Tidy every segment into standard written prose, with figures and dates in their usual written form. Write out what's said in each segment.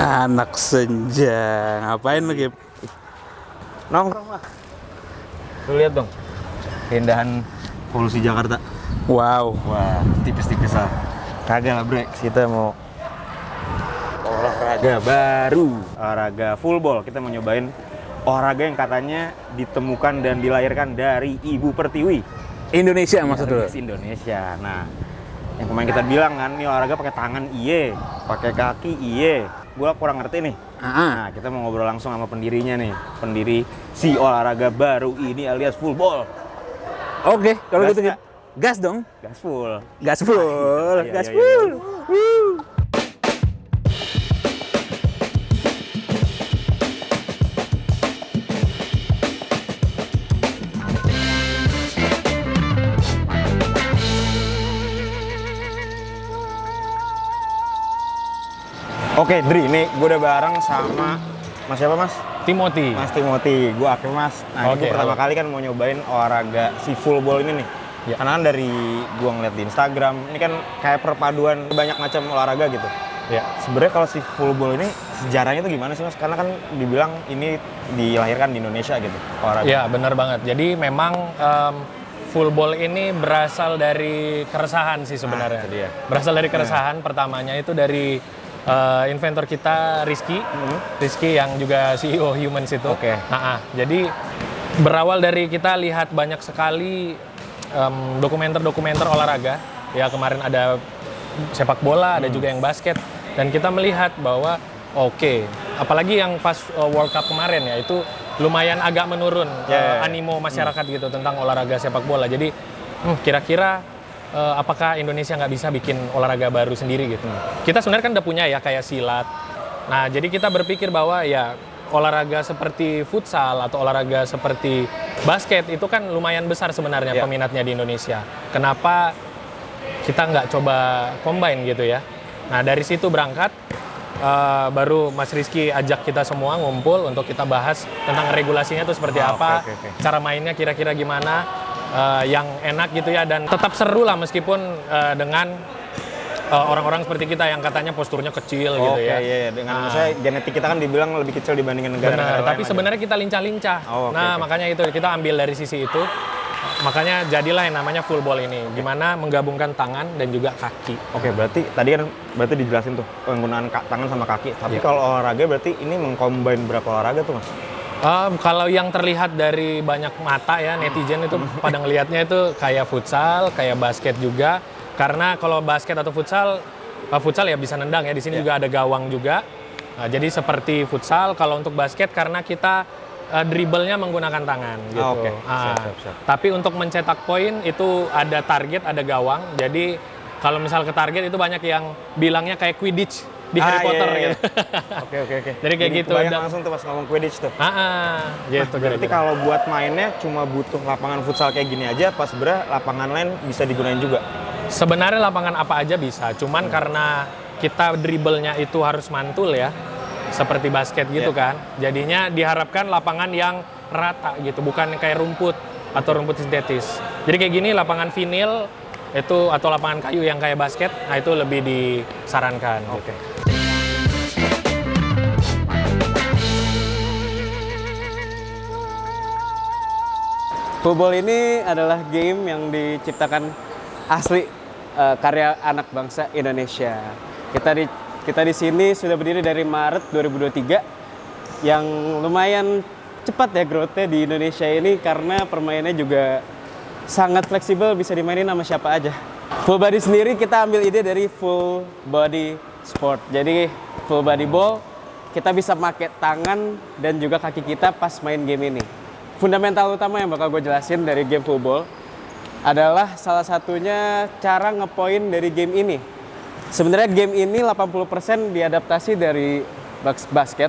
Anak senja, ngapain lu, Gip? Nongkrong lah. Lu lihat dong, keindahan polusi Jakarta. Wow. Wah, tipis-tipis lah. Kagak lah, Bre. Kita mau olahraga baru. Olahraga full ball. Kita mau nyobain olahraga yang katanya ditemukan dan dilahirkan dari Ibu Pertiwi. Indonesia maksud lu? Indonesia. Nah, yang kemarin kita bilang kan, ini olahraga pakai tangan iye, pakai kaki iye. Gua kurang ngerti nih. Nah, kita mau ngobrol langsung sama pendirinya nih. Pendiri si olahraga baru ini alias full ball. Oke, kalau Gas gitu nggak? gas dong. Gas full. Gas full. Iya, Gas iya, full. Wuh. Oke, Dri, ini gue udah bareng sama Mas siapa, Mas? Timothy. Mas Timothy, gue Akim, Mas. Nah, Oke, ini pertama halo. kali kan mau nyobain olahraga si full ball ini nih. Ya. Karena kan dari gue ngeliat di Instagram, ini kan kayak perpaduan banyak macam olahraga gitu. Ya. Sebenarnya kalau si full ball ini sejarahnya itu gimana sih, Mas? Karena kan dibilang ini dilahirkan di Indonesia gitu, olahraga. Ya, benar banget. Jadi memang full ball ini berasal dari keresahan sih sebenarnya. itu dia. Berasal dari keresahan. Pertamanya itu dari inventor kita Rizky. Rizky yang juga CEO Humans itu. Oke. Jadi berawal dari kita lihat banyak sekali dokumenter-dokumenter olahraga. Ya, kemarin ada sepak bola, ada juga yang basket. Dan kita melihat bahwa oke, apalagi yang pas World Cup kemarin ya, itu lumayan agak menurun animo masyarakat gitu tentang olahraga sepak bola. Jadi kira-kira apakah Indonesia nggak bisa bikin olahraga baru sendiri gitu? Kita sebenarnya kan udah punya ya kayak silat. Nah, jadi kita berpikir bahwa ya olahraga seperti futsal atau olahraga seperti basket itu kan lumayan besar sebenarnya peminatnya di Indonesia. Kenapa kita nggak coba combine gitu ya? Nah, dari situ berangkat, baru Mas Rizky ajak kita semua ngumpul untuk kita bahas tentang regulasinya itu seperti apa, oke. cara mainnya kira-kira gimana, yang enak gitu ya, dan tetap seru lah meskipun dengan orang-orang seperti kita yang katanya posturnya kecil gitu ya. Iya. Dengan misalnya genetik kita kan dibilang lebih kecil dibandingkan negara-negara Benar, lain. tapi sebenarnya kita lincah-lincah. Oke. Makanya itu kita ambil dari sisi itu. Makanya jadilah yang namanya full ball ini, gimana menggabungkan tangan dan juga kaki. Oke, berarti dijelasin tuh penggunaan tangan sama kaki. Tapi kalau olahraga berarti ini mengcombine berapa olahraga tuh, Mas? Kalau yang terlihat dari banyak mata ya, netizen itu pada ngelihatnya itu kayak futsal, kayak basket juga. Karena kalau basket atau futsal ya bisa nendang ya, di sini juga ada gawang juga. Nah, jadi seperti futsal, kalau untuk basket karena kita dribblenya menggunakan tangan gitu. Oke. Siap. Tapi untuk mencetak poin itu ada target, ada gawang. Jadi kalau misal ke target itu banyak yang bilangnya kayak Quidditch di Harry Potter gitu. Oke. Jadi kayak gitu. Kebayang langsung tuh pas ngomong Quidditch tuh. Gitu. Berarti kalau buat mainnya cuma butuh lapangan futsal kayak gini aja, pas sebenarnya lapangan lain bisa digunain juga. Sebenarnya lapangan apa aja bisa, cuman karena kita dribblenya itu harus mantul ya, seperti basket gitu kan. Jadinya diharapkan lapangan yang rata gitu, bukan kayak rumput atau rumput sintetis. Jadi kayak gini lapangan vinil itu atau lapangan kayu yang kayak basket, nah itu lebih disarankan. Gitu. Fullball ini adalah game yang diciptakan asli karya anak bangsa Indonesia. Kita di sini sudah berdiri dari Maret 2023 yang lumayan cepat ya growth-nya di Indonesia ini karena permainannya juga sangat fleksibel, bisa dimainin sama siapa aja. Full body sendiri kita ambil ide dari full body sport. Jadi full body ball kita bisa pakai tangan dan juga kaki kita pas main game ini. Fundamental utama yang bakal gue jelasin dari game full ball adalah salah satunya cara ngepoint dari game ini. Sebenarnya game ini 80% diadaptasi dari basket.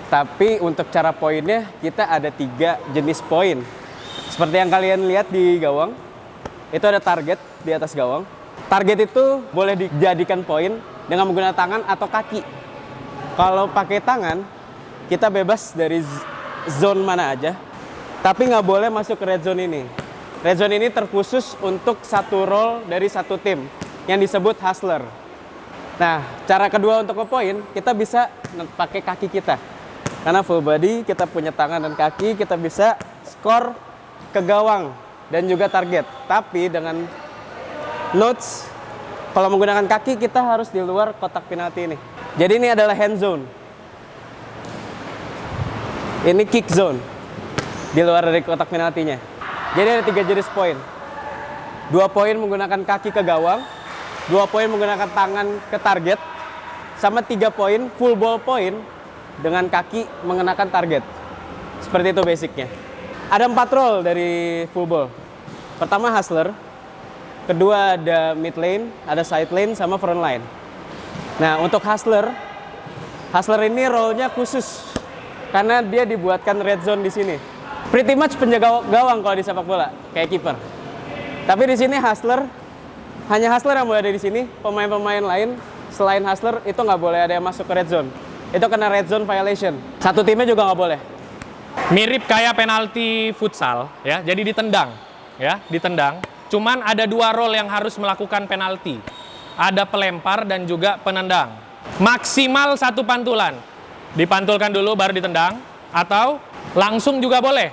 Tapi untuk cara poinnya kita ada 3 jenis poin. Seperti yang kalian lihat di gawang, itu ada target di atas gawang. Target itu boleh dijadikan poin dengan menggunakan tangan atau kaki. Kalau pakai tangan, kita bebas dari zone mana aja. Tapi nggak boleh masuk ke red zone ini. Red zone ini terkhusus untuk satu role dari satu tim yang disebut hustler. Nah, cara kedua untuk ngepoint, kita bisa pakai kaki kita. Karena full body, kita punya tangan dan kaki, kita bisa skor ke gawang dan juga target. Tapi dengan notes, kalau menggunakan kaki, kita harus di luar kotak penalti ini. Jadi ini adalah hand zone. Ini kick zone. Di luar dari kotak penaltinya. Jadi ada 3 jenis poin. 2 poin menggunakan kaki ke gawang, 2 poin menggunakan tangan ke target, sama 3 poin full ball point dengan kaki mengenakan target. Seperti itu basicnya. Ada 4 role dari full ball. Pertama hustler, kedua ada mid lane, ada side lane, sama front line. Nah untuk hustler ini role-nya khusus karena dia dibuatkan red zone di sini. Pretty much penjaga gawang kalau di sepak bola, kayak kiper. Tapi di sini hanya hustler yang boleh ada di sini. Pemain-pemain lain selain hustler itu nggak boleh ada yang masuk ke red zone. Itu kena red zone violation. Satu timnya juga nggak boleh. Mirip kayak penalti futsal, ya. Jadi ditendang, ya, ditendang. Cuman ada 2 role yang harus melakukan penalti. Ada pelempar dan juga penendang. Maksimal 1 pantulan. Dipantulkan dulu baru ditendang, atau langsung juga boleh.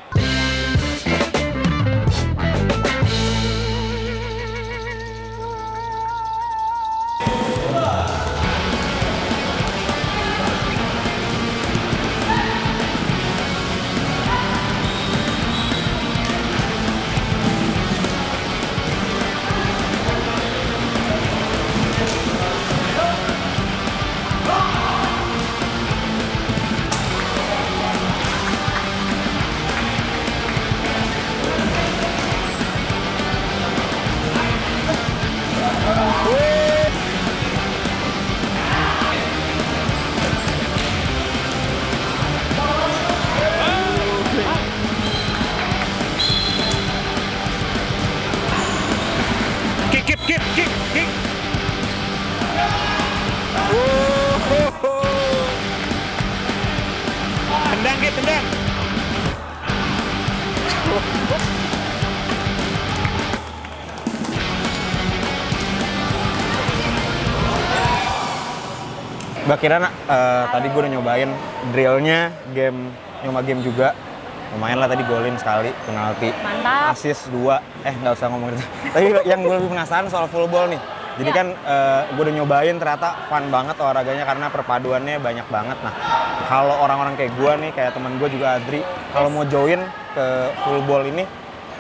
Kick. Tendang. Mbak Kira, tadi gue udah nyobain drillnya, nyoba game juga. Lumayan lah tadi golin sekali, penalti. Mantap. Assist 2, nggak usah ngomong itu. Tapi yang gue lebih penasaran soal full ball nih. Jadi kan gue udah nyobain, ternyata fun banget olahraganya karena perpaduannya banyak banget. Nah, kalau orang-orang kayak gue nih, kayak temen gue juga Adri, kalau mau join ke full ball ini,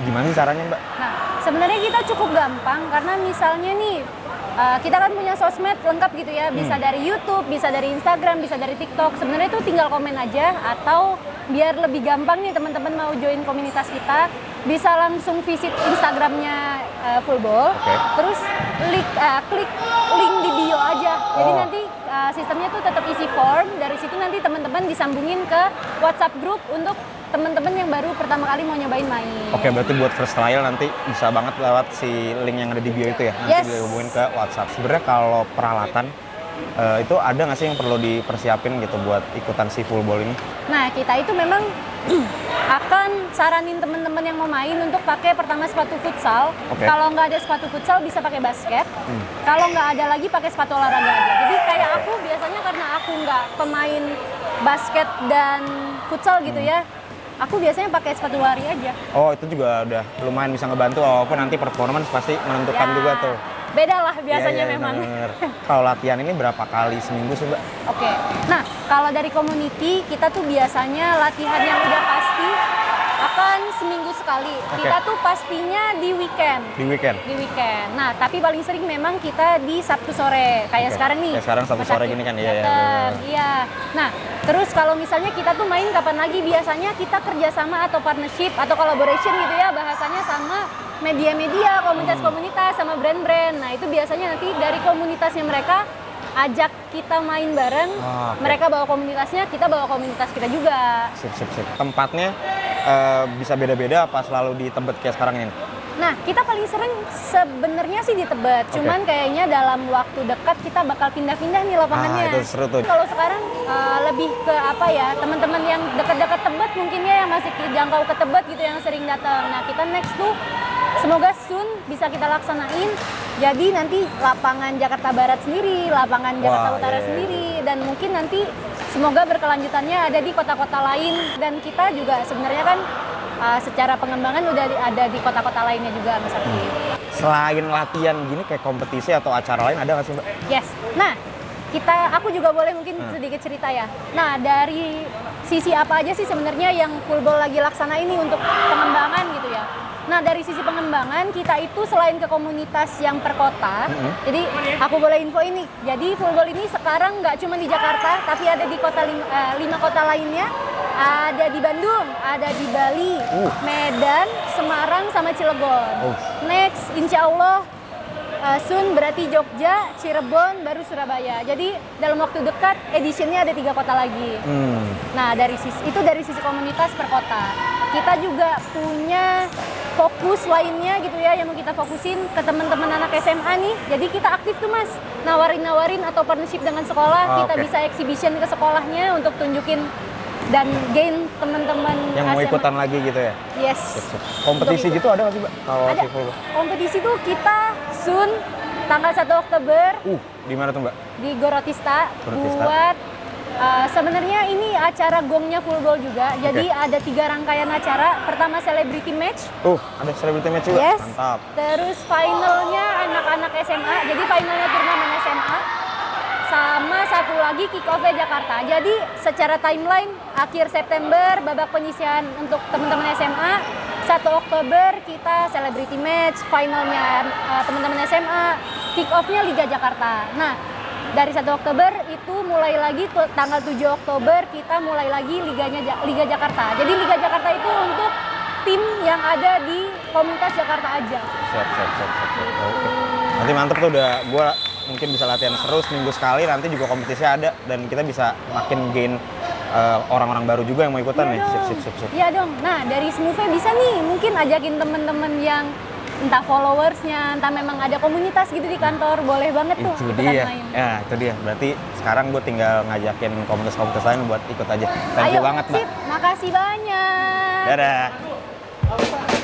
gimana sih caranya Mbak? Nah, sebenarnya kita cukup gampang karena misalnya nih, kita kan punya sosmed lengkap gitu ya, bisa dari YouTube, bisa dari Instagram, bisa dari TikTok. Sebenarnya itu tinggal komen aja, atau biar lebih gampang nih teman-teman mau join komunitas kita, bisa langsung visit Instagramnya Fullball, terus klik link di bio aja. Jadi nanti sistemnya tuh tetap isi form, dari situ nanti teman-teman disambungin ke WhatsApp group untuk teman-teman yang baru pertama kali mau nyobain main. Oke, berarti buat first trial nanti bisa banget lewat si link yang ada di bio itu ya, nanti dihubungin ke WhatsApp. Sebenarnya kalau peralatan itu ada nggak sih yang perlu dipersiapin gitu buat ikutan si full ball ini? Nah, kita itu memang akan saranin teman-teman yang mau main untuk pakai pertama sepatu futsal. Kalau nggak ada sepatu futsal bisa pakai basket. Kalau nggak ada lagi pakai sepatu olahraga aja. Jadi kayak aku biasanya karena aku nggak pemain basket dan futsal gitu ya, aku biasanya pakai sepatu lari aja. Oh, itu juga udah lumayan bisa ngebantu walaupun nanti performance pasti menentukan juga tuh. Beda lah biasanya memang. Kalau latihan ini berapa kali seminggu sih, Mbak? Oke. Nah, kalau dari community kita tuh biasanya latihan yang udah pasti akan seminggu sekali. Kita tuh pastinya di weekend. Di weekend? Di weekend. Nah, tapi paling sering memang kita di Sabtu sore. Kayak sekarang nih. Kayak sekarang Sabtu sore gini kan? Iya. Nah, terus kalau misalnya kita tuh main kapan lagi? Biasanya kita kerjasama atau partnership atau collaboration gitu ya, bahasanya sama media-media, komunitas-komunitas, sama brand-brand. Nah, itu biasanya nanti dari komunitasnya mereka ajak kita main bareng. Mereka bawa komunitasnya, kita bawa komunitas kita juga. Sip. Tempatnya bisa beda-beda apa selalu di Tebet kayak sekarang ini? Nah, kita paling sering sebenarnya sih di Tebet. Cuman kayaknya dalam waktu dekat kita bakal pindah-pindah nih lapangannya. Itu seru tuh. Kalau sekarang lebih ke apa ya, teman-teman yang dekat-dekat Tebet mungkin ya, yang masih jangkau ke Tebet gitu, yang sering datang. Nah, kita next tuh semoga soon bisa kita laksanain Jadi nanti lapangan Jakarta Barat sendiri, lapangan Jakarta Wah, Utara iya. sendiri, dan mungkin nanti semoga berkelanjutannya ada di kota-kota lain. Dan kita juga sebenarnya kan secara pengembangan udah ada di kota-kota lainnya juga misalnya. Selain latihan gini kayak kompetisi atau acara lain ada nggak sih Mbak? Yes. Nah, aku juga boleh mungkin sedikit cerita ya. Nah, dari sisi apa aja sih sebenarnya yang Fullball lagi laksana ini untuk pengembangan gitu ya. Nah, dari sisi pengembangan kita itu selain ke komunitas yang per kota, jadi aku boleh info ini. Jadi Fullball ini sekarang nggak cuma di Jakarta, tapi ada di kota 5 kota lainnya. Ada di Bandung, ada di Bali, Medan, Semarang, sama Cilegon. Next, insya Allah soon berarti Jogja, Cirebon, baru Surabaya. Jadi dalam waktu dekat editionnya ada 3 kota lagi. Nah, dari sisi komunitas per kota. Kita juga punya fokus lainnya gitu ya yang mau kita fokusin ke teman-teman anak SMA nih. Jadi kita aktif tuh Mas, nawarin atau partnership dengan sekolah. Kita bisa exhibition ke sekolahnya untuk tunjukin dan gain teman-teman Yang mau SMA. ikutan lagi gitu ya? Yes. Kompetisi Untuk gitu ada nggak sih Mbak? Kalau Ada. si Fullball? Kompetisi tuh kita soon tanggal 1 Oktober Di mana tuh Mbak? di Gorotista Gorotista. buat sebenarnya ini acara gongnya Fullball juga. Jadi ada 3 rangkaian acara. Pertama celebrity match. Ada celebrity match juga? Yes. Mantap. Terus finalnya anak-anak SMA. Jadi finalnya turnamen SMA. Sama satu lagi kick off Jakarta. Jadi secara timeline akhir September babak penyisihan untuk teman-teman SMA. 1 Oktober kita celebrity match, finalnya teman-teman SMA, kick off-nya Liga Jakarta. Nah, dari 1 Oktober itu mulai lagi tanggal 7 Oktober kita mulai lagi Liga Jakarta. Jadi Liga Jakarta itu untuk tim yang ada di komunitas Jakarta aja. Siap. Oke. Nanti mantep tuh udah gue mungkin bisa latihan seru seminggu sekali, nanti juga kompetisi ada dan kita bisa makin gain orang-orang baru juga yang mau ikutan nih. Sip. Iya dong. Nah, dari Smove bisa nih mungkin ajakin temen-temen yang entah followersnya, entah memang ada komunitas gitu di kantor, boleh banget tuh Itu ikutan dia. main. Ya, itu dia. Berarti sekarang gue tinggal ngajakin komunitas-komunitas lain buat ikut aja. Thank you Ayo, banget, Mbak. sip. Makasih banyak. Dadah.